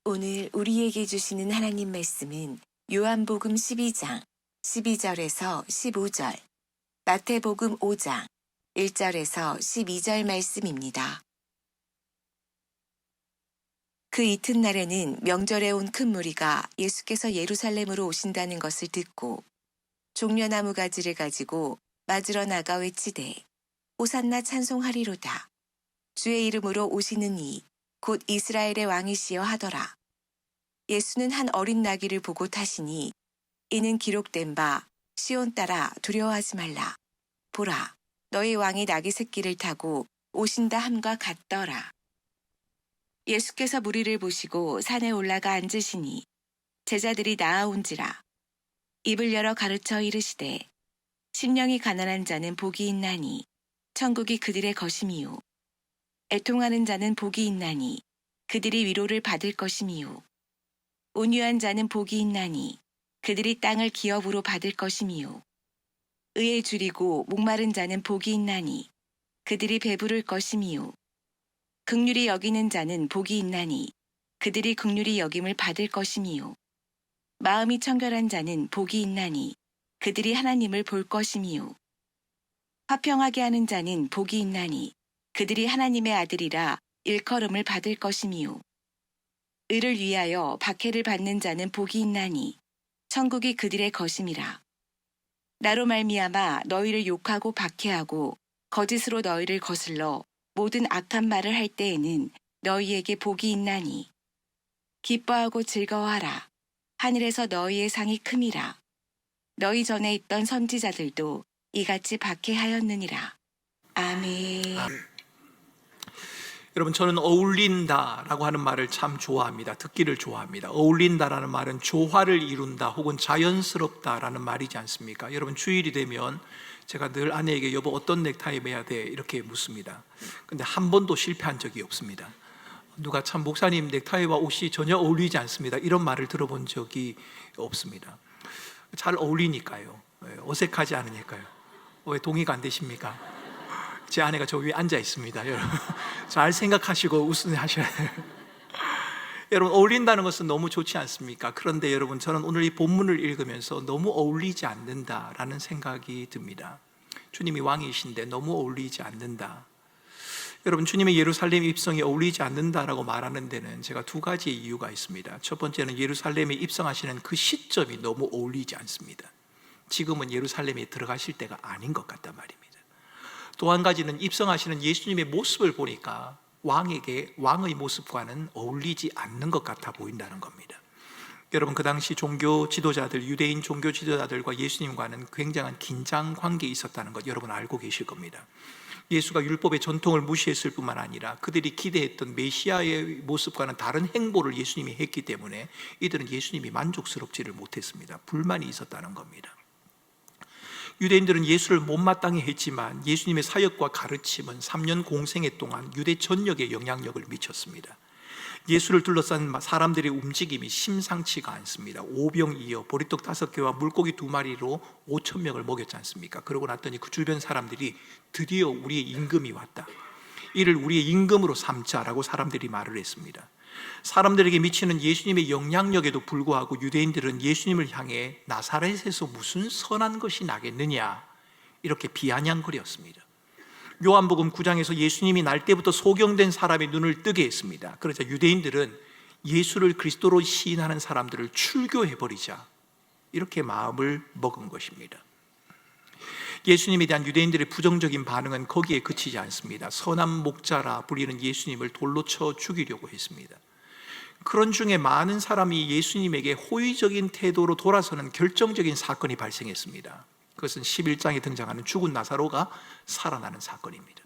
오늘 우리에게 주시는 하나님 말씀은 요한복음 12장 12절에서 15절, 마태복음 5장 1절에서 12절 말씀입니다. 그 이튿날에는 명절에 온 큰 무리가 예수께서 예루살렘으로 오신다는 것을 듣고 종려나무 가지를 가지고 맞으러 나가 외치되 호산나 찬송하리로다. 주의 이름으로 오시는 이 곧 이스라엘의 왕이시여 하더라. 예수는 한 어린 나귀를 보고 타시니 이는 기록된 바 시온 딸아 두려워하지 말라. 보라 너희 왕이 나귀 새끼를 타고 오신다 함과 같더라. 예수께서 무리를 보시고 산에 올라가 앉으시니 제자들이 나아온지라. 입을 열어 가르쳐 이르시되 심령이 가난한 자는 복이 있나니 천국이 그들의 것임이요. 애통하는 자는 복이 있나니 그들이 위로를 받을 것임이요. 온유한 자는 복이 있나니 그들이 땅을 기업으로 받을 것임이요. 의에 줄이고 목마른 자는 복이 있나니 그들이 배부를 것임이요. 긍휼히 여기는 자는 복이 있나니 그들이 긍휼히 여김을 받을 것임이요. 마음이 청결한 자는 복이 있나니 그들이 하나님을 볼 것임이요. 화평하게 하는 자는 복이 있나니 그들이 하나님의 아들이라 일컬음을 받을 것임이요. 의를 위하여 박해를 받는 자는 복이 있나니 천국이 그들의 것임이라. 나로 말미암아 너희를 욕하고 박해하고 거짓으로 너희를 거슬러 모든 악한 말을 할 때에는 너희에게 복이 있나니 기뻐하고 즐거워하라. 하늘에서 너희의 상이 큼이라. 너희 전에 있던 선지자들도 이같이 박해하였느니라. 아멘. 여러분, 저는 어울린다라고 하는 말을 참 좋아합니다. 듣기를 좋아합니다. 어울린다라는 말은 조화를 이룬다 혹은 자연스럽다라는 말이지 않습니까? 여러분, 주일이 되면 제가 늘 아내에게 여보 어떤 넥타이 매야 돼? 이렇게 묻습니다. 근데 한 번도 실패한 적이 없습니다. 누가 참 목사님 넥타이와 옷이 전혀 어울리지 않습니다. 이런 말을 들어본 적이 없습니다. 잘 어울리니까요. 어색하지 않으니까요. 왜 동의가 안 되십니까? 제 아내가 저 위에 앉아 있습니다. 여러분 잘 생각하시고 웃으셔야 돼요. 여러분, 어울린다는 것은 너무 좋지 않습니까? 그런데 여러분, 저는 오늘 이 본문을 읽으면서 너무 어울리지 않는다라는 생각이 듭니다. 주님이 왕이신데 너무 어울리지 않는다. 여러분, 주님의 예루살렘 입성이 어울리지 않는다라고 말하는 데는 제가 두 가지의 이유가 있습니다. 첫 번째는 예루살렘에 입성하시는 그 시점이 너무 어울리지 않습니다. 지금은 예루살렘에 들어가실 때가 아닌 것 같단 말입니다. 또 한 가지는 입성하시는 예수님의 모습을 보니까 왕의 모습과는 어울리지 않는 것 같아 보인다는 겁니다. 여러분, 그 당시 종교 지도자들, 유대인 종교 지도자들과 예수님과는 굉장한 긴장 관계에 있었다는 것 여러분 알고 계실 겁니다. 예수가 율법의 전통을 무시했을 뿐만 아니라 그들이 기대했던 메시아의 모습과는 다른 행보를 예수님이 했기 때문에 이들은 예수님이 만족스럽지를 못했습니다. 불만이 있었다는 겁니다. 유대인들은 예수를 못마땅해 했지만 예수님의 사역과 가르침은 3년 공생애 동안 유대 전역에 영향력을 미쳤습니다. 예수를 둘러싼 사람들의 움직임이 심상치가 않습니다. 오병이어 보리떡 5개와 물고기 2마리로 5,000명을 먹였지 않습니까? 그러고 났더니 그 주변 사람들이 드디어 우리의 임금이 왔다, 이를 우리의 임금으로 삼자라고 사람들이 말을 했습니다. 사람들에게 미치는 예수님의 영향력에도 불구하고 유대인들은 예수님을 향해 나사렛에서 무슨 선한 것이 나겠느냐 이렇게 비아냥거렸습니다. 요한복음 9장에서 예수님이 날 때부터 소경된 사람의 눈을 뜨게 했습니다. 그러자 유대인들은 예수를 그리스도로 시인하는 사람들을 출교해버리자 이렇게 마음을 먹은 것입니다. 예수님에 대한 유대인들의 부정적인 반응은 거기에 그치지 않습니다. 선한 목자라 불리는 예수님을 돌로 쳐 죽이려고 했습니다. 그런 중에 많은 사람이 예수님에게 호의적인 태도로 돌아서는 결정적인 사건이 발생했습니다. 그것은 11장에 등장하는 죽은 나사로가 살아나는 사건입니다.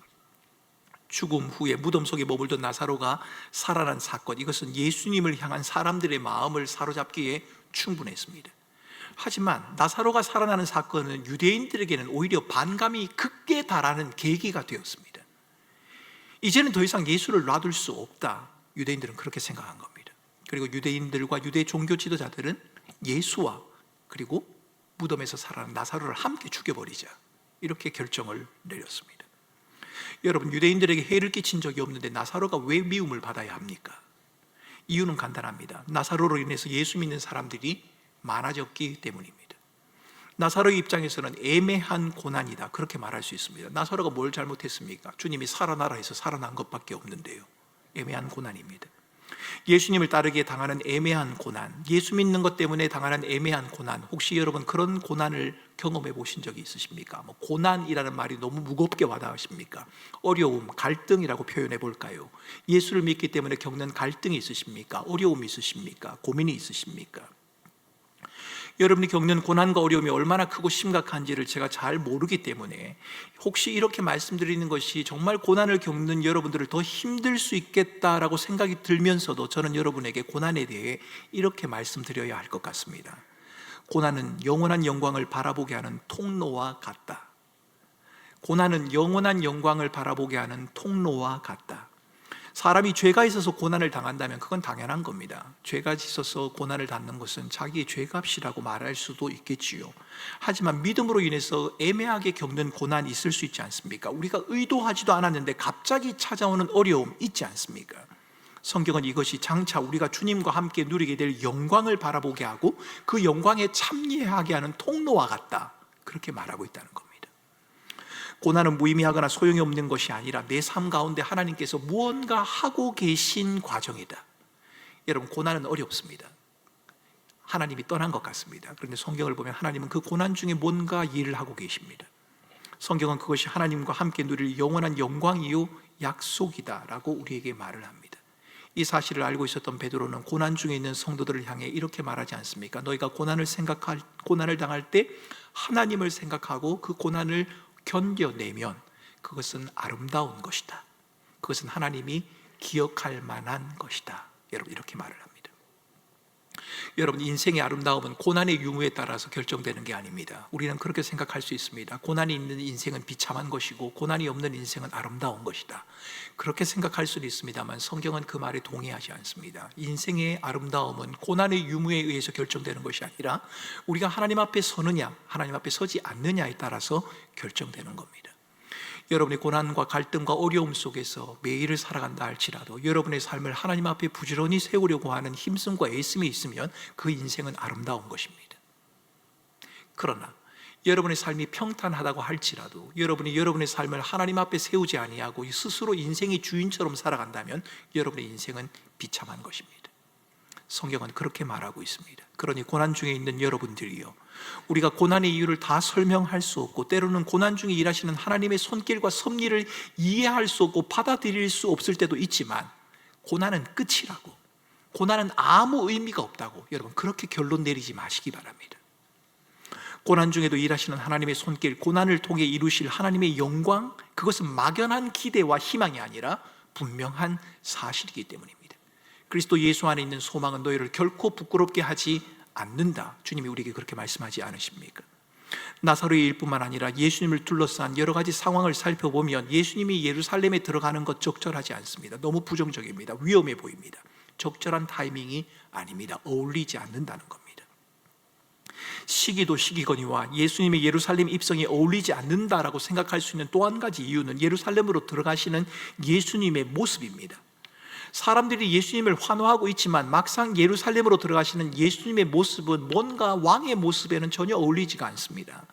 죽음 후에 무덤 속에 머물던 나사로가 살아난 사건, 이것은 예수님을 향한 사람들의 마음을 사로잡기에 충분했습니다. 하지만 나사로가 살아나는 사건은 유대인들에게는 오히려 반감이 극에 달하는 계기가 되었습니다. 이제는 더 이상 예수를 놔둘 수 없다, 유대인들은 그렇게 생각한 겁니다. 그리고 유대인들과 유대 종교 지도자들은 예수와 그리고 무덤에서 살아난 나사로를 함께 죽여버리자 이렇게 결정을 내렸습니다. 여러분, 유대인들에게 해를 끼친 적이 없는데 나사로가 왜 미움을 받아야 합니까? 이유는 간단합니다. 나사로로 인해서 예수 믿는 사람들이 많아졌기 때문입니다. 나사로의 입장에서는 애매한 고난이다, 그렇게 말할 수 있습니다. 나사로가 뭘 잘못했습니까? 주님이 살아나라 해서 살아난 것밖에 없는데요. 애매한 고난입니다. 예수님을 따르기에 당하는 애매한 고난, 예수 믿는 것 때문에 당하는 애매한 고난, 혹시 여러분 그런 고난을 경험해 보신 적이 있으십니까? 고난이라는 말이 너무 무겁게 와닿으십니까? 어려움, 갈등이라고 표현해 볼까요? 예수를 믿기 때문에 겪는 갈등이 있으십니까? 어려움이 있으십니까? 고민이 있으십니까? 여러분이 겪는 고난과 어려움이 얼마나 크고 심각한지를 제가 잘 모르기 때문에 혹시 이렇게 말씀드리는 것이 정말 고난을 겪는 여러분들을 더 힘들 수 있겠다라고 생각이 들면서도 저는 여러분에게 고난에 대해 이렇게 말씀드려야 할 것 같습니다. 고난은 영원한 영광을 바라보게 하는 통로와 같다. 고난은 영원한 영광을 바라보게 하는 통로와 같다. 사람이 죄가 있어서 고난을 당한다면 그건 당연한 겁니다. 죄가 있어서 고난을 당하는 것은 자기의 죄값이라고 말할 수도 있겠지요. 하지만 믿음으로 인해서 애매하게 겪는 고난이 있을 수 있지 않습니까? 우리가 의도하지도 않았는데 갑자기 찾아오는 어려움 있지 않습니까? 성경은 이것이 장차 우리가 주님과 함께 누리게 될 영광을 바라보게 하고 그 영광에 참여하게 하는 통로와 같다, 그렇게 말하고 있다는 겁니다. 고난은 무의미하거나 소용이 없는 것이 아니라 내 삶 가운데 하나님께서 무언가 하고 계신 과정이다. 여러분, 고난은 어렵습니다. 하나님이 떠난 것 같습니다. 그런데 성경을 보면 하나님은 그 고난 중에 뭔가 일을 하고 계십니다. 성경은 그것이 하나님과 함께 누릴 영원한 영광이요 약속이다 라고 우리에게 말을 합니다. 이 사실을 알고 있었던 베드로는 고난 중에 있는 성도들을 향해 이렇게 말하지 않습니까? 너희가 고난을 당할 때 하나님을 생각하고 그 고난을 견뎌내면 그것은 아름다운 것이다. 그것은 하나님이 기억할 만한 것이다. 여러분, 이렇게 말을 합니다. 여러분, 인생의 아름다움은 고난의 유무에 따라서 결정되는 게 아닙니다. 우리는 그렇게 생각할 수 있습니다. 고난이 있는 인생은 비참한 것이고 고난이 없는 인생은 아름다운 것이다. 그렇게 생각할 수는 있습니다만 성경은 그 말에 동의하지 않습니다. 인생의 아름다움은 고난의 유무에 의해서 결정되는 것이 아니라 우리가 하나님 앞에 서느냐, 하나님 앞에 서지 않느냐에 따라서 결정되는 겁니다. 여러분의 고난과 갈등과 어려움 속에서 매일을 살아간다 할지라도 여러분의 삶을 하나님 앞에 부지런히 세우려고 하는 힘씀과 애씀이 있으면 그 인생은 아름다운 것입니다. 그러나 여러분의 삶이 평탄하다고 할지라도 여러분이 여러분의 삶을 하나님 앞에 세우지 아니하고 스스로 인생의 주인처럼 살아간다면 여러분의 인생은 비참한 것입니다. 성경은 그렇게 말하고 있습니다. 그러니 고난 중에 있는 여러분들이요, 우리가 고난의 이유를 다 설명할 수 없고 때로는 고난 중에 일하시는 하나님의 손길과 섭리를 이해할 수 없고 받아들일 수 없을 때도 있지만 고난은 끝이라고, 고난은 아무 의미가 없다고 여러분 그렇게 결론 내리지 마시기 바랍니다. 고난 중에도 일하시는 하나님의 손길, 고난을 통해 이루실 하나님의 영광, 그것은 막연한 기대와 희망이 아니라 분명한 사실이기 때문입니다. 그리스도 예수 안에 있는 소망은 너희를 결코 부끄럽게 하지 않는다. 주님이 우리에게 그렇게 말씀하지 않으십니까? 나사로의 일뿐만 아니라 예수님을 둘러싼 여러 가지 상황을 살펴보면 예수님이 예루살렘에 들어가는 것 적절하지 않습니다. 너무 부정적입니다. 위험해 보입니다. 적절한 타이밍이 아닙니다. 어울리지 않는다는 겁니다. 시기도 시기거니와 예수님의 예루살렘 입성이 어울리지 않는다라고 생각할 수 있는 또 한 가지 이유는 예루살렘으로 들어가시는 예수님의 모습입니다. 사람들이 예수님을 환호하고 있지만 막상 예루살렘으로 들어가시는 예수님의 모습은 뭔가 왕의 모습에는 전혀 어울리지가 않습니다.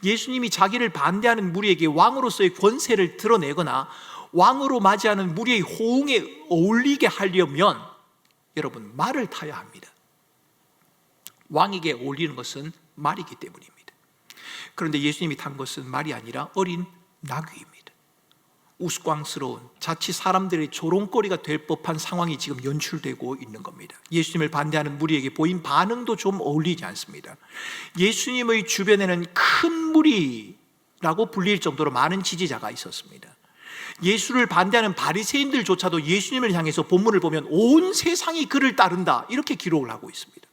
예수님이 자기를 반대하는 무리에게 왕으로서의 권세를 드러내거나 왕으로 맞이하는 무리의 호응에 어울리게 하려면 여러분 말을 타야 합니다. 왕에게 어울리는 것은 말이기 때문입니다. 그런데 예수님이 탄 것은 말이 아니라 어린 나귀입니다. 우스꽝스러운, 자칫 사람들의 조롱거리가 될 법한 상황이 지금 연출되고 있는 겁니다. 예수님을 반대하는 무리에게 보인 반응도 좀 어울리지 않습니다. 예수님의 주변에는 큰 무리라고 불릴 정도로 많은 지지자가 있었습니다. 예수를 반대하는 바리새인들조차도 예수님을 향해서 본문을 보면 온 세상이 그를 따른다 이렇게 기록을 하고 있습니다.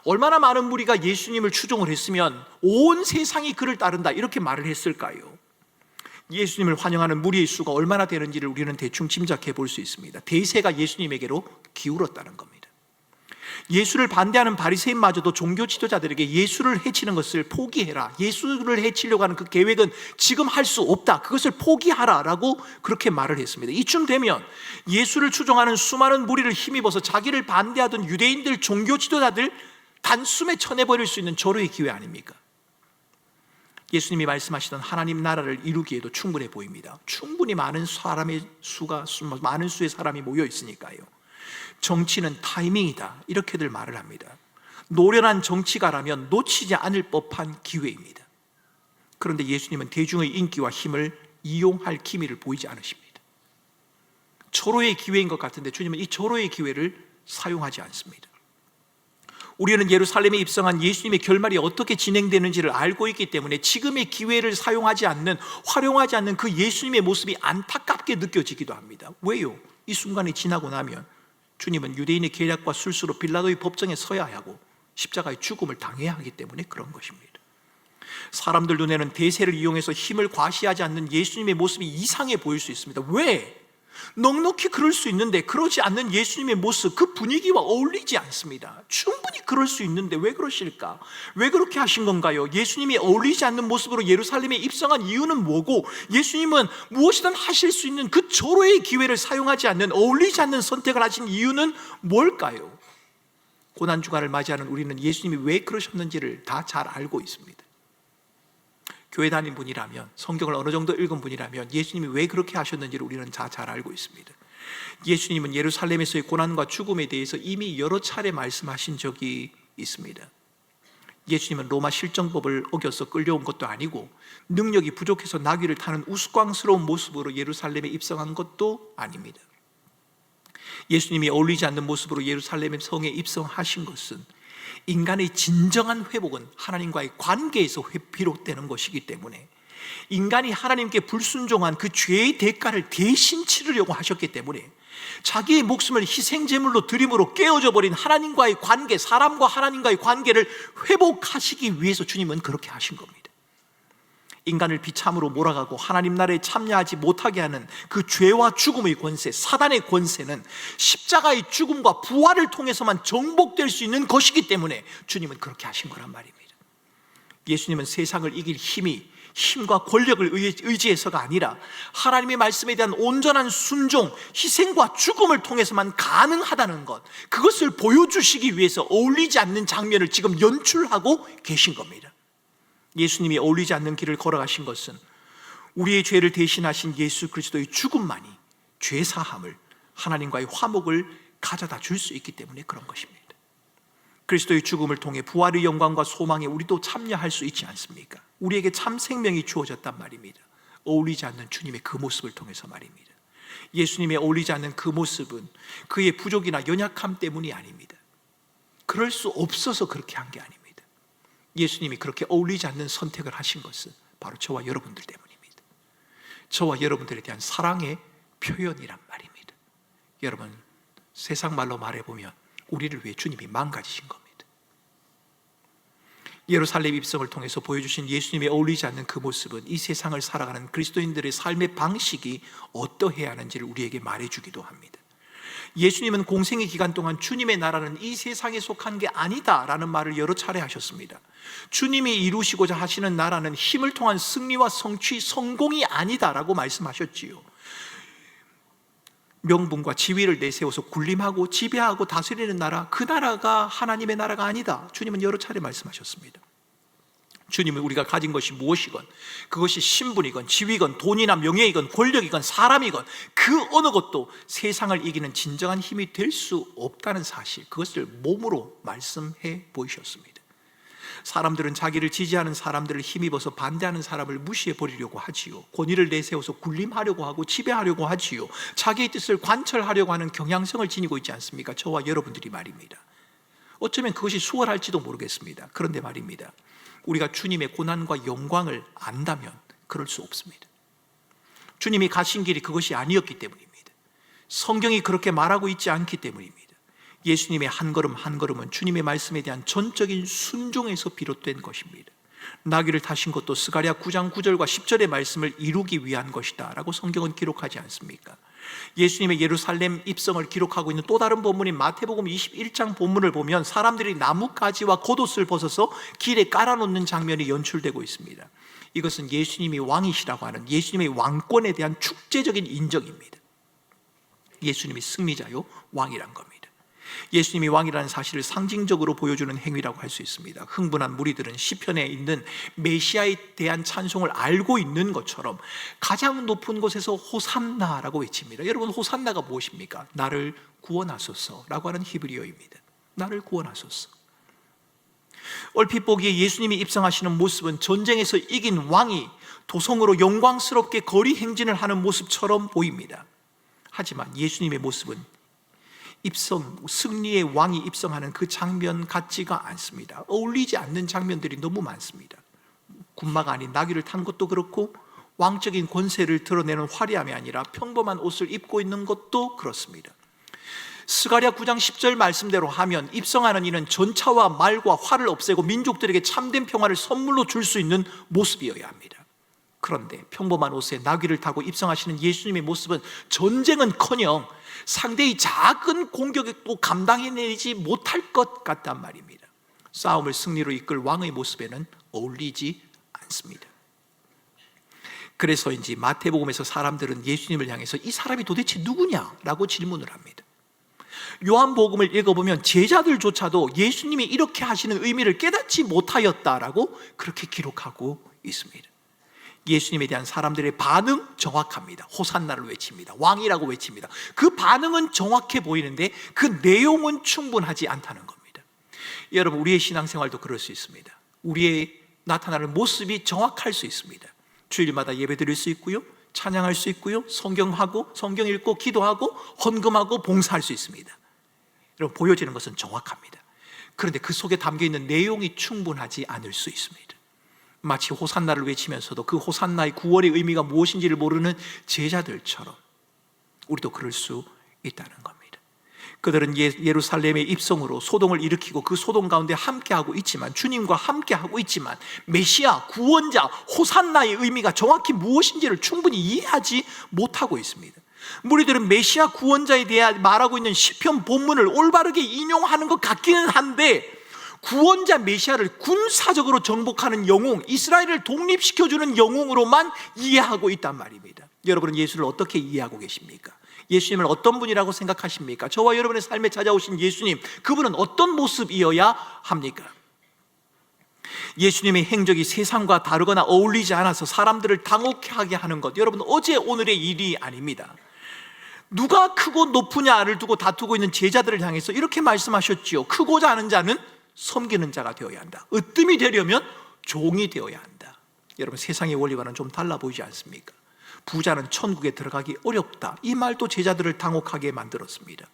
얼마나 많은 무리가 예수님을 추종을 했으면 온 세상이 그를 따른다 이렇게 말을 했을까요? 예수님을 환영하는 무리의 수가 얼마나 되는지를 우리는 대충 짐작해 볼 수 있습니다. 대세가 예수님에게로 기울었다는 겁니다. 예수를 반대하는 바리새인마저도 종교 지도자들에게 예수를 해치는 것을 포기해라, 예수를 해치려고 하는 그 계획은 지금 할 수 없다, 그것을 포기하라 라고 그렇게 말을 했습니다. 이쯤 되면 예수를 추종하는 수많은 무리를 힘입어서 자기를 반대하던 유대인들, 종교 지도자들 단숨에 쳐내버릴 수 있는 절호의 기회 아닙니까? 예수님이 말씀하시던 하나님 나라를 이루기에도 충분해 보입니다. 충분히 많은 수의 사람이 모여 있으니까요. 정치는 타이밍이다, 이렇게들 말을 합니다. 노련한 정치가라면 놓치지 않을 법한 기회입니다. 그런데 예수님은 대중의 인기와 힘을 이용할 기미를 보이지 않으십니다. 절호의 기회인 것 같은데 주님은 이 절호의 기회를 사용하지 않습니다. 우리는 예루살렘에 입성한 예수님의 결말이 어떻게 진행되는지를 알고 있기 때문에 지금의 기회를 사용하지 않는, 활용하지 않는 그 예수님의 모습이 안타깝게 느껴지기도 합니다. 왜요? 이 순간이 지나고 나면 주님은 유대인의 계략과 술수로 빌라도의 법정에 서야 하고 십자가의 죽음을 당해야 하기 때문에 그런 것입니다. 사람들 눈에는 대세를 이용해서 힘을 과시하지 않는 예수님의 모습이 이상해 보일 수 있습니다. 왜? 넉넉히 그럴 수 있는데 그러지 않는 예수님의 모습, 그 분위기와 어울리지 않습니다. 충분히 그럴 수 있는데 왜 그러실까? 왜 그렇게 하신 건가요? 예수님이 어울리지 않는 모습으로 예루살렘에 입성한 이유는 뭐고, 예수님은 무엇이든 하실 수 있는 그 절호의 기회를 사용하지 않는, 어울리지 않는 선택을 하신 이유는 뭘까요? 고난주간을 맞이하는 우리는 예수님이 왜 그러셨는지를 다 잘 알고 있습니다. 교회 다닌 분이라면, 성경을 어느 정도 읽은 분이라면 예수님이 왜 그렇게 하셨는지를 우리는 다 잘 알고 있습니다. 예수님은 예루살렘에서의 고난과 죽음에 대해서 이미 여러 차례 말씀하신 적이 있습니다. 예수님은 로마 실정법을 어겨서 끌려온 것도 아니고 능력이 부족해서 나귀를 타는 우스꽝스러운 모습으로 예루살렘에 입성한 것도 아닙니다. 예수님이 어울리지 않는 모습으로 예루살렘의 성에 입성하신 것은 인간의 진정한 회복은 하나님과의 관계에서 비롯되는 것이기 때문에, 인간이 하나님께 불순종한 그 죄의 대가를 대신 치르려고 하셨기 때문에 자기의 목숨을 희생제물로 드림으로 깨어져 버린 하나님과의 관계, 사람과 하나님과의 관계를 회복하시기 위해서 주님은 그렇게 하신 겁니다. 인간을 비참으로 몰아가고 하나님 나라에 참여하지 못하게 하는 그 죄와 죽음의 권세, 사단의 권세는 십자가의 죽음과 부활을 통해서만 정복될 수 있는 것이기 때문에 주님은 그렇게 하신 거란 말입니다. 예수님은 세상을 이길 힘과 권력을 의지해서가 아니라 하나님의 말씀에 대한 온전한 순종, 희생과 죽음을 통해서만 가능하다는 것, 그것을 보여주시기 위해서 어울리지 않는 장면을 지금 연출하고 계신 겁니다. 예수님이 어울리지 않는 길을 걸어가신 것은 우리의 죄를 대신하신 예수 그리스도의 죽음만이 죄사함을, 하나님과의 화목을 가져다 줄 수 있기 때문에 그런 것입니다. 그리스도의 죽음을 통해 부활의 영광과 소망에 우리도 참여할 수 있지 않습니까? 우리에게 참 생명이 주어졌단 말입니다. 어울리지 않는 주님의 그 모습을 통해서 말입니다. 예수님의 어울리지 않는 그 모습은 그의 부족이나 연약함 때문이 아닙니다. 그럴 수 없어서 그렇게 한 게 아닙니다. 예수님이 그렇게 어울리지 않는 선택을 하신 것은 바로 저와 여러분들 때문입니다. 저와 여러분들에 대한 사랑의 표현이란 말입니다. 여러분, 세상 말로 말해보면 우리를 위해 주님이 망가지신 겁니다. 예루살렘 입성을 통해서 보여주신 예수님의 어울리지 않는 그 모습은 이 세상을 살아가는 그리스도인들의 삶의 방식이 어떠해야 하는지를 우리에게 말해주기도 합니다. 예수님은 공생의 기간 동안 주님의 나라는 이 세상에 속한 게 아니다라는 말을 여러 차례 하셨습니다. 주님이 이루시고자 하시는 나라는 힘을 통한 승리와 성취, 성공이 아니다라고 말씀하셨지요. 명분과 지위를 내세워서 군림하고 지배하고 다스리는 나라, 그 나라가 하나님의 나라가 아니다. 주님은 여러 차례 말씀하셨습니다. 주님은 우리가 가진 것이 무엇이건, 그것이 신분이건 지위건 돈이나 명예이건 권력이건 사람이건 그 어느 것도 세상을 이기는 진정한 힘이 될 수 없다는 사실, 그것을 몸으로 말씀해 보이셨습니다. 사람들은 자기를 지지하는 사람들을 힘입어서 반대하는 사람을 무시해 버리려고 하지요. 권위를 내세워서 군림하려고 하고 지배하려고 하지요. 자기의 뜻을 관철하려고 하는 경향성을 지니고 있지 않습니까? 저와 여러분들이 말입니다. 어쩌면 그것이 수월할지도 모르겠습니다. 그런데 말입니다, 우리가 주님의 고난과 영광을 안다면 그럴 수 없습니다. 주님이 가신 길이 그것이 아니었기 때문입니다. 성경이 그렇게 말하고 있지 않기 때문입니다. 예수님의 한 걸음 한 걸음은 주님의 말씀에 대한 전적인 순종에서 비롯된 것입니다. 나귀를 타신 것도 스가랴 9장 9절과 10절의 말씀을 이루기 위한 것이다 라고 성경은 기록하지 않습니까? 예수님의 예루살렘 입성을 기록하고 있는 또 다른 본문인 마태복음 21장 본문을 보면 사람들이 나뭇가지와 겉옷을 벗어서 길에 깔아놓는 장면이 연출되고 있습니다. 이것은 예수님이 왕이시라고 하는 예수님의 왕권에 대한 축제적인 인정입니다. 예수님이 승리자요 왕이란 겁니다. 예수님이 왕이라는 사실을 상징적으로 보여주는 행위라고 할 수 있습니다. 흥분한 무리들은 시편에 있는 메시아에 대한 찬송을 알고 있는 것처럼 가장 높은 곳에서 호산나라고 외칩니다. 여러분, 호산나가 무엇입니까? 나를 구원하소서라고 하는 히브리어입니다. 나를 구원하소서. 얼핏 보기에 예수님이 입성하시는 모습은 전쟁에서 이긴 왕이 도성으로 영광스럽게 거리 행진을 하는 모습처럼 보입니다. 하지만 예수님의 모습은 승리의 왕이 입성하는 그 장면 같지가 않습니다. 어울리지 않는 장면들이 너무 많습니다. 군마가 아닌 나귀를 탄 것도 그렇고 왕적인 권세를 드러내는 화려함이 아니라 평범한 옷을 입고 있는 것도 그렇습니다. 스가랴 9장 10절 말씀대로 하면 입성하는 이는 전차와 말과 활을 없애고 민족들에게 참된 평화를 선물로 줄 수 있는 모습이어야 합니다. 그런데 평범한 옷에 나귀를 타고 입성하시는 예수님의 모습은 전쟁은커녕 상대의 작은 공격도 감당해내지 못할 것 같단 말입니다. 싸움을 승리로 이끌 왕의 모습에는 어울리지 않습니다. 그래서인지 마태복음에서 사람들은 예수님을 향해서 이 사람이 도대체 누구냐라고 질문을 합니다. 요한복음을 읽어보면 제자들조차도 예수님이 이렇게 하시는 의미를 깨닫지 못하였다라고 그렇게 기록하고 있습니다. 예수님에 대한 사람들의 반응 정확합니다. 호산나를 외칩니다. 왕이라고 외칩니다. 그 반응은 정확해 보이는데 그 내용은 충분하지 않다는 겁니다. 여러분, 우리의 신앙생활도 그럴 수 있습니다. 우리의 나타나는 모습이 정확할 수 있습니다. 주일마다 예배 드릴 수 있고요, 찬양할 수 있고요, 성경 읽고 기도하고 헌금하고 봉사할 수 있습니다. 여러분, 보여지는 것은 정확합니다. 그런데 그 속에 담겨있는 내용이 충분하지 않을 수 있습니다. 마치 호산나를 외치면서도 그 호산나의 구원의 의미가 무엇인지를 모르는 제자들처럼 우리도 그럴 수 있다는 겁니다. 그들은 예루살렘의 입성으로 소동을 일으키고 그 소동 가운데 함께하고 있지만, 주님과 함께하고 있지만 메시아, 구원자, 호산나의 의미가 정확히 무엇인지를 충분히 이해하지 못하고 있습니다. 무리들은 메시아 구원자에 대해 말하고 있는 시편 본문을 올바르게 인용하는 것 같기는 한데 구원자 메시아를 군사적으로 정복하는 영웅, 이스라엘을 독립시켜주는 영웅으로만 이해하고 있단 말입니다. 여러분은 예수를 어떻게 이해하고 계십니까? 예수님을 어떤 분이라고 생각하십니까? 저와 여러분의 삶에 찾아오신 예수님, 그분은 어떤 모습이어야 합니까? 예수님의 행적이 세상과 다르거나 어울리지 않아서 사람들을 당혹하게 하는 것, 여러분 어제 오늘의 일이 아닙니다. 누가 크고 높으냐를 두고 다투고 있는 제자들을 향해서 이렇게 말씀하셨지요. 크고자 하는 자는 섬기는 자가 되어야 한다. 으뜸이 되려면 종이 되어야 한다. 여러분, 세상의 원리와는 좀 달라 보이지 않습니까? 부자는 천국에 들어가기 어렵다. 이 말도 제자들을 당혹하게 만들었습니다.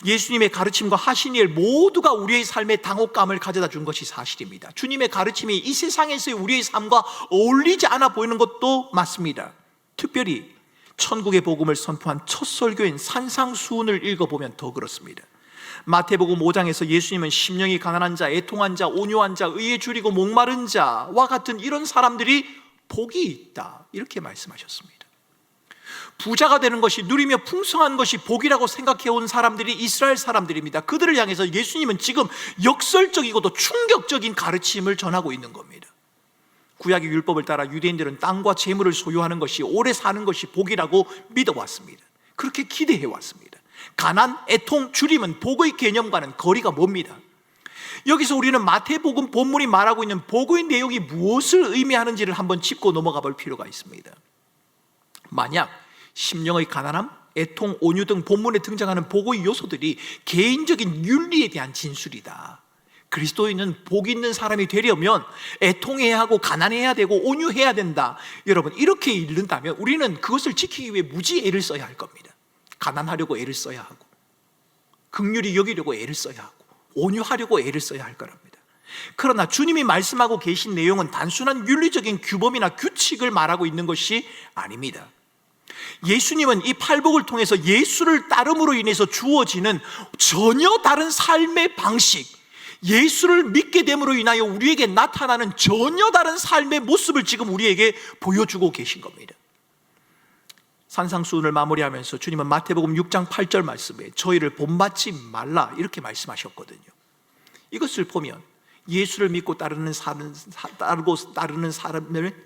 예수님의 가르침과 하신 일 모두가 우리의 삶에 당혹감을 가져다 준 것이 사실입니다. 주님의 가르침이 이 세상에서의 우리의 삶과 어울리지 않아 보이는 것도 맞습니다. 특별히 천국의 복음을 선포한 첫 설교인 산상수훈을 읽어보면 더 그렇습니다. 마태복음 5장에서 예수님은 심령이 가난한 자, 애통한 자, 온유한 자, 의에 줄이고 목마른 자와 같은 이런 사람들이 복이 있다, 이렇게 말씀하셨습니다. 부자가 되는 것이, 누리며 풍성한 것이 복이라고 생각해온 사람들이 이스라엘 사람들입니다. 그들을 향해서 예수님은 지금 역설적이고도 충격적인 가르침을 전하고 있는 겁니다. 구약의 율법을 따라 유대인들은 땅과 재물을 소유하는 것이, 오래 사는 것이 복이라고 믿어왔습니다. 그렇게 기대해왔습니다. 가난, 애통, 줄임은 복의 개념과는 거리가 멉니다. 여기서 우리는 마태복음 본문이 말하고 있는 복의 내용이 무엇을 의미하는지를 한번 짚고 넘어가 볼 필요가 있습니다. 만약 심령의 가난함, 애통, 온유 등 본문에 등장하는 복의 요소들이 개인적인 윤리에 대한 진술이다, 그리스도인은 복 있는 사람이 되려면 애통해야 하고 가난해야 되고 온유해야 된다, 여러분 이렇게 읽는다면 우리는 그것을 지키기 위해 무지 애를 써야 할 겁니다. 가난하려고 애를 써야 하고, 긍휼히 여기려고 애를 써야 하고, 온유하려고 애를 써야 할 거랍니다. 그러나 주님이 말씀하고 계신 내용은 단순한 윤리적인 규범이나 규칙을 말하고 있는 것이 아닙니다. 예수님은 이 팔복을 통해서 예수를 따름으로 인해서 주어지는 전혀 다른 삶의 방식, 예수를 믿게 됨으로 인하여 우리에게 나타나는 전혀 다른 삶의 모습을 지금 우리에게 보여주고 계신 겁니다. 산상수훈을 마무리하면서 주님은 마태복음 6장 8절 말씀에 저희를 본받지 말라 이렇게 말씀하셨거든요. 이것을 보면 예수를 믿고 따르는 사람을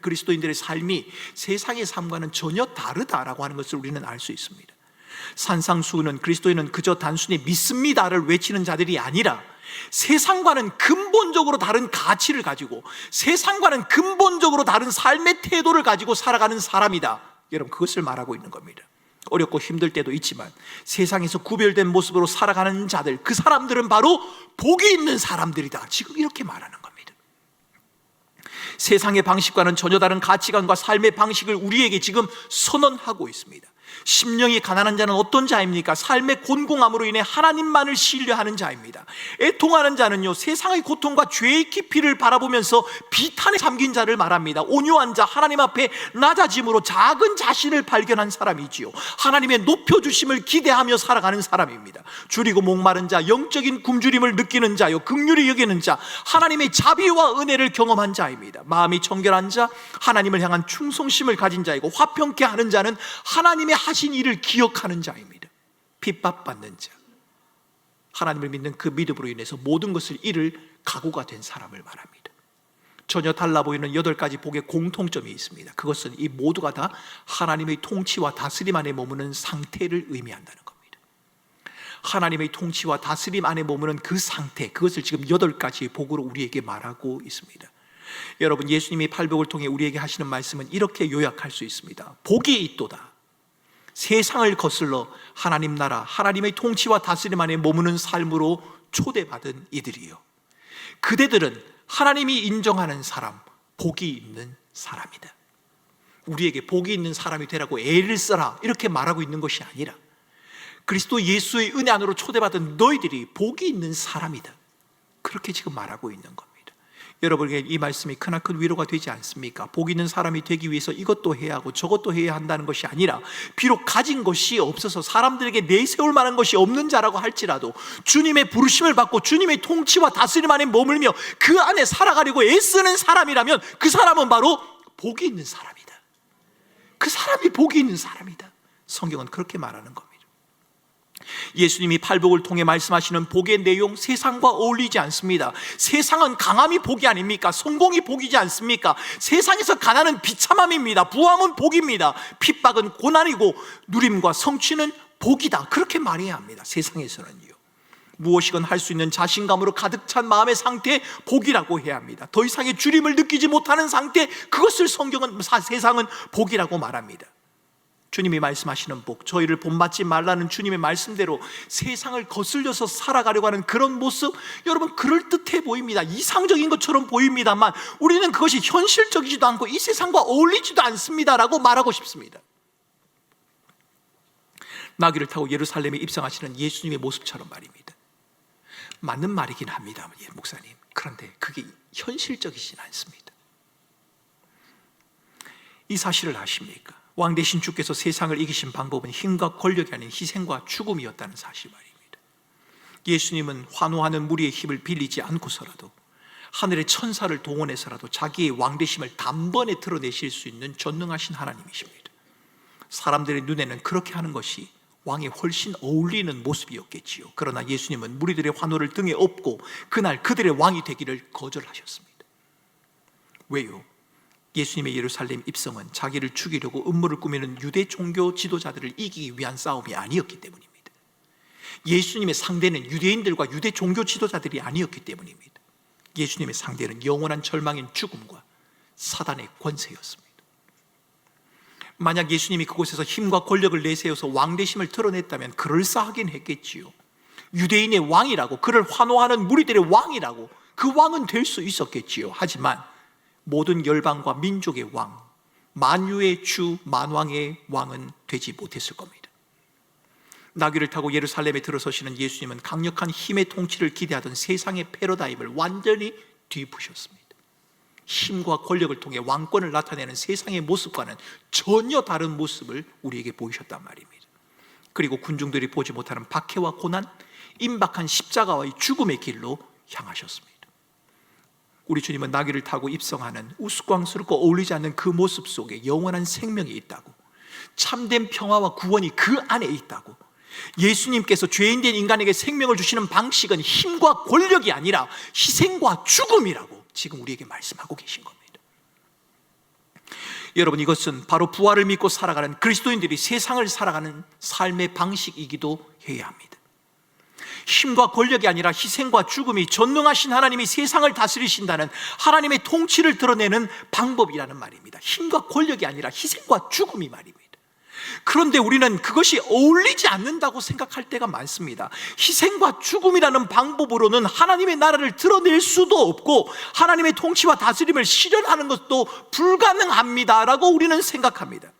그리스도인들의 삶이 세상의 삶과는 전혀 다르다라고 하는 것을 우리는 알 수 있습니다. 산상수훈은 그리스도인은 그저 단순히 믿습니다를 외치는 자들이 아니라 세상과는 근본적으로 다른 가치를 가지고 세상과는 근본적으로 다른 삶의 태도를 가지고 살아가는 사람이다. 여러분, 그것을 말하고 있는 겁니다. 어렵고 힘들 때도 있지만 세상에서 구별된 모습으로 살아가는 자들, 그 사람들은 바로 복이 있는 사람들이다. 지금 이렇게 말하는 겁니다. 세상의 방식과는 전혀 다른 가치관과 삶의 방식을 우리에게 지금 선언하고 있습니다. 심령이 가난한 자는 어떤 자입니까? 삶의 곤궁함으로 인해 하나님만을 신뢰하는 자입니다. 애통하는 자는요, 세상의 고통과 죄의 깊이를 바라보면서 비탄에 잠긴 자를 말합니다. 온유한 자, 하나님 앞에 낮아짐으로 작은 자신을 발견한 사람이지요. 하나님의 높여주심을 기대하며 살아가는 사람입니다. 줄이고 목마른 자, 영적인 굶주림을 느끼는 자요, 긍휼히 여기는 자, 하나님의 자비와 은혜를 경험한 자입니다. 마음이 청결한 자, 하나님을 향한 충성심을 가진 자이고, 화평케 하는 자는 하나님의 하신 일을 기억하는 자입니다. 핍박받는 자, 하나님을 믿는 그 믿음으로 인해서 모든 것을 잃을 각오가 된 사람을 말합니다. 전혀 달라 보이는 8가지 복의 공통점이 있습니다. 그것은 이 모두가 다 하나님의 통치와 다스림 안에 머무는 상태를 의미한다는 겁니다. 하나님의 통치와 다스림 안에 머무는 그 상태, 그것을 지금 8가지의 복으로 우리에게 말하고 있습니다. 여러분, 예수님이 팔복을 통해 우리에게 하시는 말씀은 이렇게 요약할 수 있습니다. 복이 있도다. 세상을 거슬러 하나님 나라, 하나님의 통치와 다스림 안에 머무는 삶으로 초대받은 이들이요, 그대들은 하나님이 인정하는 사람, 복이 있는 사람이다. 우리에게 복이 있는 사람이 되라고 애를 써라 이렇게 말하고 있는 것이 아니라 그리스도 예수의 은혜 안으로 초대받은 너희들이 복이 있는 사람이다, 그렇게 지금 말하고 있는 겁니다. 여러분에게 이 말씀이 크나큰 위로가 되지 않습니까? 복 있는 사람이 되기 위해서 이것도 해야 하고 저것도 해야 한다는 것이 아니라, 비록 가진 것이 없어서 사람들에게 내세울 만한 것이 없는 자라고 할지라도 주님의 부르심을 받고 주님의 통치와 다스림 안에 머물며 그 안에 살아가려고 애쓰는 사람이라면 그 사람은 바로 복이 있는 사람이다. 그 사람이 복이 있는 사람이다. 성경은 그렇게 말하는 겁니다. 예수님이 팔복을 통해 말씀하시는 복의 내용, 세상과 어울리지 않습니다. 세상은 강함이 복이 아닙니까? 성공이 복이지 않습니까? 세상에서 가난은 비참함입니다. 부함은 복입니다. 핍박은 고난이고 누림과 성취는 복이다, 그렇게 말해야 합니다. 세상에서는요, 무엇이건 할 수 있는 자신감으로 가득 찬 마음의 상태, 복이라고 해야 합니다. 더 이상의 주림을 느끼지 못하는 상태, 그것을 세상은 복이라고 말합니다. 주님이 말씀하시는 복, 저희를 본받지 말라는 주님의 말씀대로 세상을 거슬려서 살아가려고 하는 그런 모습, 여러분, 그럴듯해 보입니다. 이상적인 것처럼 보입니다만 우리는 그것이 현실적이지도 않고 이 세상과 어울리지도 않습니다라고 말하고 싶습니다. 나귀를 타고 예루살렘에 입성하시는 예수님의 모습처럼 말입니다. 맞는 말이긴 합니다, 목사님. 그런데 그게 현실적이진 않습니다. 이 사실을 아십니까? 왕 대신 주께서 세상을 이기신 방법은 힘과 권력이 아닌 희생과 죽음이었다는 사실 말입니다. 예수님은 환호하는 무리의 힘을 빌리지 않고서라도, 하늘의 천사를 동원해서라도 자기의 왕되심을 단번에 드러내실 수 있는 전능하신 하나님이십니다. 사람들의 눈에는 그렇게 하는 것이 왕에 훨씬 어울리는 모습이었겠지요. 그러나 예수님은 무리들의 환호를 등에 업고 그날 그들의 왕이 되기를 거절하셨습니다. 왜요? 예수님의 예루살렘 입성은 자기를 죽이려고 음모를 꾸미는 유대 종교 지도자들을 이기기 위한 싸움이 아니었기 때문입니다. 예수님의 상대는 유대인들과 유대 종교 지도자들이 아니었기 때문입니다. 예수님의 상대는 영원한 절망인 죽음과 사단의 권세였습니다. 만약 예수님이 그곳에서 힘과 권력을 내세워서 왕되심을 드러냈다면 그럴싸하긴 했겠지요. 유대인의 왕이라고, 그를 환호하는 무리들의 왕이라고, 그 왕은 될 수 있었겠지요. 하지만 모든 열방과 민족의 왕, 만유의 주, 만왕의 왕은 되지 못했을 겁니다. 나귀를 타고 예루살렘에 들어서시는 예수님은 강력한 힘의 통치를 기대하던 세상의 패러다임을 완전히 뒤엎으셨습니다. 힘과 권력을 통해 왕권을 나타내는 세상의 모습과는 전혀 다른 모습을 우리에게 보이셨단 말입니다. 그리고 군중들이 보지 못하는 박해와 고난, 임박한 십자가와의 죽음의 길로 향하셨습니다. 우리 주님은 나귀를 타고 입성하는 우스꽝스럽고 어울리지 않는 그 모습 속에 영원한 생명이 있다고, 참된 평화와 구원이 그 안에 있다고. 예수님께서 죄인된 인간에게 생명을 주시는 방식은 힘과 권력이 아니라 희생과 죽음이라고 지금 우리에게 말씀하고 계신 겁니다. 여러분, 이것은 바로 부활을 믿고 살아가는 그리스도인들이 세상을 살아가는 삶의 방식이기도 해야 합니다. 힘과 권력이 아니라 희생과 죽음이 전능하신 하나님이 세상을 다스리신다는 하나님의 통치를 드러내는 방법이라는 말입니다. 힘과 권력이 아니라 희생과 죽음이 말입니다. 그런데 우리는 그것이 어울리지 않는다고 생각할 때가 많습니다. 희생과 죽음이라는 방법으로는 하나님의 나라를 드러낼 수도 없고 하나님의 통치와 다스림을 실현하는 것도 불가능합니다라고 우리는 생각합니다.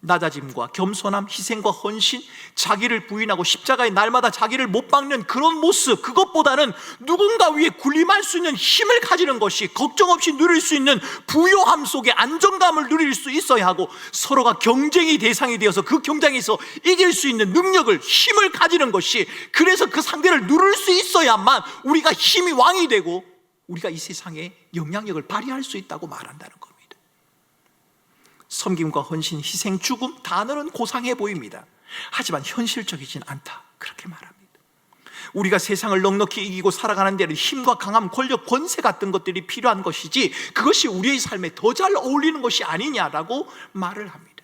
낮아짐과 겸손함, 희생과 헌신, 자기를 부인하고 십자가에 날마다 자기를 못 박는 그런 모습, 그것보다는 누군가 위에 군림할 수 있는 힘을 가지는 것이, 걱정 없이 누릴 수 있는 부요함 속에 안정감을 누릴 수 있어야 하고, 서로가 경쟁의 대상이 되어서 그 경쟁에서 이길 수 있는 능력을, 힘을 가지는 것이, 그래서 그 상대를 누를 수 있어야만 우리가 힘이 왕이 되고 우리가 이 세상에 영향력을 발휘할 수 있다고 말한다는 겁니다. 섬김과 헌신, 희생, 죽음, 단어는 고상해 보입니다. 하지만 현실적이진 않다, 그렇게 말합니다. 우리가 세상을 넉넉히 이기고 살아가는 데는 힘과 강함, 권력, 권세 같은 것들이 필요한 것이지 그것이 우리의 삶에 더 잘 어울리는 것이 아니냐라고 말을 합니다.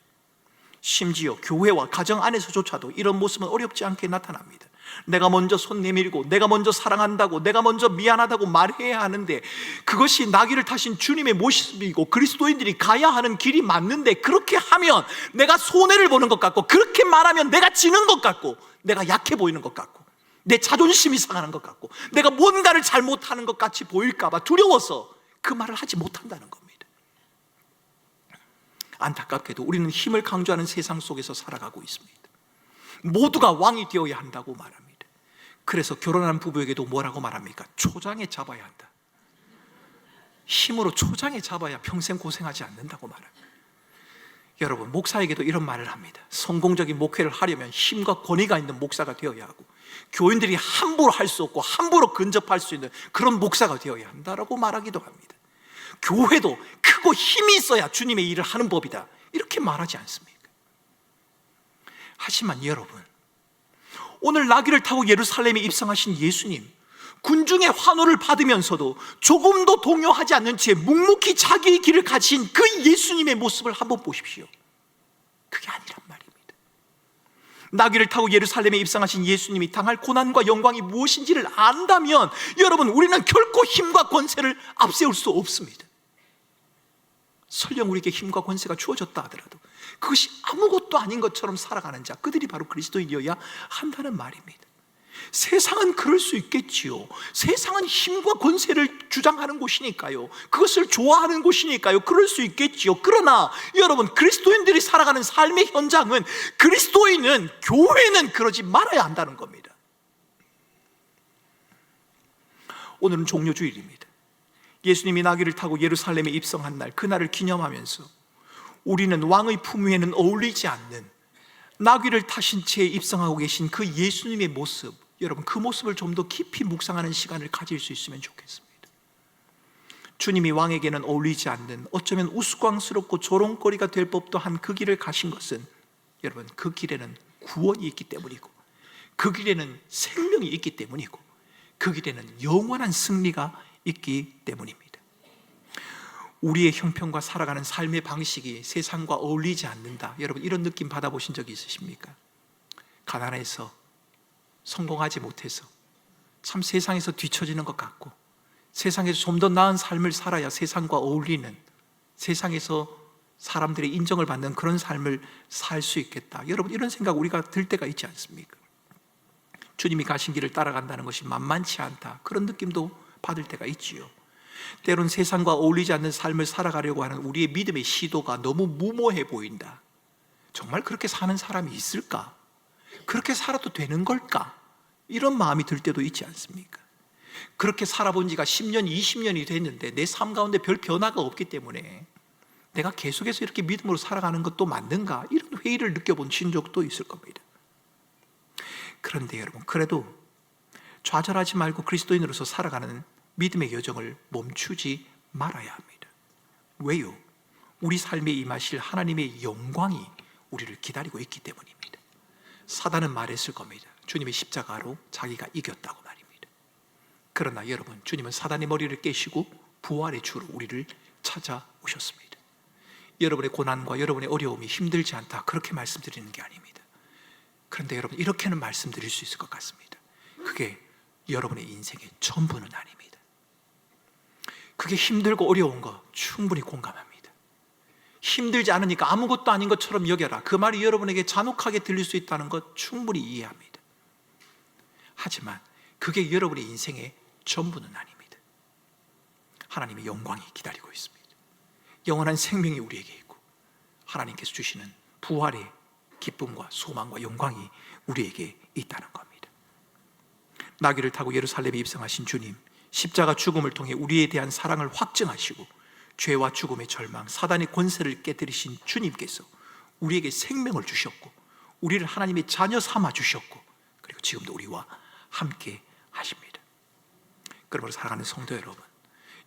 심지어 교회와 가정 안에서조차도 이런 모습은 어렵지 않게 나타납니다. 내가 먼저 손 내밀고 내가 먼저 사랑한다고, 내가 먼저 미안하다고 말해야 하는데, 그것이 나귀를 타신 주님의 모습이고 그리스도인들이 가야 하는 길이 맞는데, 그렇게 하면 내가 손해를 보는 것 같고, 그렇게 말하면 내가 지는 것 같고, 내가 약해 보이는 것 같고, 내 자존심이 상하는 것 같고, 내가 뭔가를 잘못하는 것 같이 보일까 봐 두려워서 그 말을 하지 못한다는 겁니다. 안타깝게도 우리는 힘을 강조하는 세상 속에서 살아가고 있습니다. 모두가 왕이 되어야 한다고 말합니다. 그래서 결혼한 부부에게도 뭐라고 말합니까? 초장에 잡아야 한다. 힘으로 초장에 잡아야 평생 고생하지 않는다고 말합니다. 여러분, 목사에게도 이런 말을 합니다. 성공적인 목회를 하려면 힘과 권위가 있는 목사가 되어야 하고, 교인들이 함부로 할 수 없고 함부로 근접할 수 있는 그런 목사가 되어야 한다라고 말하기도 합니다. 교회도 크고 힘이 있어야 주님의 일을 하는 법이다, 이렇게 말하지 않습니까? 하지만 여러분, 오늘 나귀를 타고 예루살렘에 입성하신 예수님, 군중의 환호를 받으면서도 조금도 동요하지 않는 채 묵묵히 자기의 길을 가신 그 예수님의 모습을 한번 보십시오. 그게 아니란 말입니다. 나귀를 타고 예루살렘에 입성하신 예수님이 당할 고난과 영광이 무엇인지를 안다면, 여러분, 우리는 결코 힘과 권세를 앞세울 수 없습니다. 설령 우리에게 힘과 권세가 주어졌다 하더라도 그것이 아무것도 아닌 것처럼 살아가는 자, 그들이 바로 그리스도인이어야 한다는 말입니다. 세상은 그럴 수 있겠지요. 세상은 힘과 권세를 주장하는 곳이니까요, 그것을 좋아하는 곳이니까요, 그럴 수 있겠지요. 그러나 여러분, 그리스도인들이 살아가는 삶의 현장은, 그리스도인은, 교회는 그러지 말아야 한다는 겁니다. 오늘은 종료주일입니다. 예수님이 나귀를 타고 예루살렘에 입성한 날, 그날을 기념하면서 우리는 왕의 품 위에는 어울리지 않는 나귀를 타신 채 입성하고 계신 그 예수님의 모습, 여러분, 그 모습을 좀 더 깊이 묵상하는 시간을 가질 수 있으면 좋겠습니다. 주님이 왕에게는 어울리지 않는, 어쩌면 우스꽝스럽고 조롱거리가 될 법도 한 그 길을 가신 것은, 여러분, 그 길에는 구원이 있기 때문이고, 그 길에는 생명이 있기 때문이고, 그 길에는 영원한 승리가 있기 때문입니다. 우리의 형편과 살아가는 삶의 방식이 세상과 어울리지 않는다, 여러분, 이런 느낌 받아보신 적이 있으십니까? 가난해서, 성공하지 못해서, 참 세상에서 뒤처지는 것 같고, 세상에서 좀 더 나은 삶을 살아야 세상과 어울리는, 세상에서 사람들의 인정을 받는 그런 삶을 살 수 있겠다, 여러분, 이런 생각 우리가 들 때가 있지 않습니까? 주님이 가신 길을 따라간다는 것이 만만치 않다, 그런 느낌도 받을 때가 있지요. 때론 세상과 어울리지 않는 삶을 살아가려고 하는 우리의 믿음의 시도가 너무 무모해 보인다. 정말 그렇게 사는 사람이 있을까? 그렇게 살아도 되는 걸까? 이런 마음이 들 때도 있지 않습니까? 그렇게 살아본 지가 10년, 20년이 됐는데 내 삶 가운데 별 변화가 없기 때문에 내가 계속해서 이렇게 믿음으로 살아가는 것도 맞는가? 이런 회의를 느껴본 적도 있을 겁니다. 그런데 여러분, 그래도 좌절하지 말고 그리스도인으로서 살아가는 믿음의 여정을 멈추지 말아야 합니다. 왜요? 우리 삶에 임하실 하나님의 영광이 우리를 기다리고 있기 때문입니다. 사단은 말했을 겁니다. 주님의 십자가로 자기가 이겼다고 말입니다. 그러나 여러분, 주님은 사단의 머리를 깨시고 부활의 주로 우리를 찾아오셨습니다. 여러분의 고난과 여러분의 어려움이 힘들지 않다, 그렇게 말씀드리는 게 아닙니다. 그런데 여러분, 이렇게는 말씀드릴 수 있을 것 같습니다. 그게 여러분의 인생의 전부는 아닙니다. 그게 힘들고 어려운 거 충분히 공감합니다. 힘들지 않으니까 아무것도 아닌 것처럼 여겨라, 그 말이 여러분에게 잔혹하게 들릴 수 있다는 것 충분히 이해합니다. 하지만 그게 여러분의 인생의 전부는 아닙니다. 하나님의 영광이 기다리고 있습니다. 영원한 생명이 우리에게 있고 하나님께서 주시는 부활의 기쁨과 소망과 영광이 우리에게 있다는 겁니다. 나귀를 타고 예루살렘에 입성하신 주님, 십자가 죽음을 통해 우리에 대한 사랑을 확증하시고 죄와 죽음의 절망, 사단의 권세를 깨뜨리신 주님께서 우리에게 생명을 주셨고 우리를 하나님의 자녀 삼아 주셨고 그리고 지금도 우리와 함께 하십니다. 그러므로 사랑하는 성도 여러분,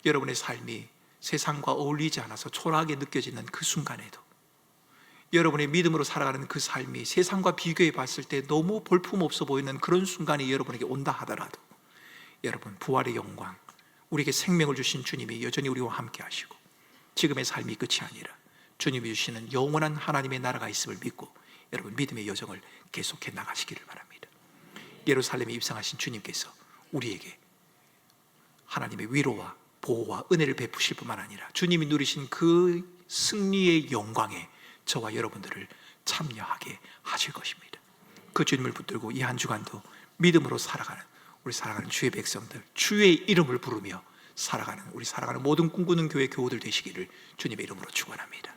여러분의 삶이 세상과 어울리지 않아서 초라하게 느껴지는 그 순간에도, 여러분의 믿음으로 살아가는 그 삶이 세상과 비교해 봤을 때 너무 볼품없어 보이는 그런 순간이 여러분에게 온다 하더라도, 여러분, 부활의 영광, 우리에게 생명을 주신 주님이 여전히 우리와 함께 하시고 지금의 삶이 끝이 아니라 주님이 주시는 영원한 하나님의 나라가 있음을 믿고 여러분, 믿음의 여정을 계속해 나가시기를 바랍니다. 예루살렘에 입성하신 주님께서 우리에게 하나님의 위로와 보호와 은혜를 베푸실 뿐만 아니라 주님이 누리신 그 승리의 영광에 저와 여러분들을 참여하게 하실 것입니다. 그 주님을 붙들고 이 한 주간도 믿음으로 살아가는 우리 사랑하는 주의 백성들, 주의 이름을 부르며 살아가는 우리 사랑하는 모든 꿈꾸는 교회 교우들 되시기를 주님의 이름으로 축원합니다.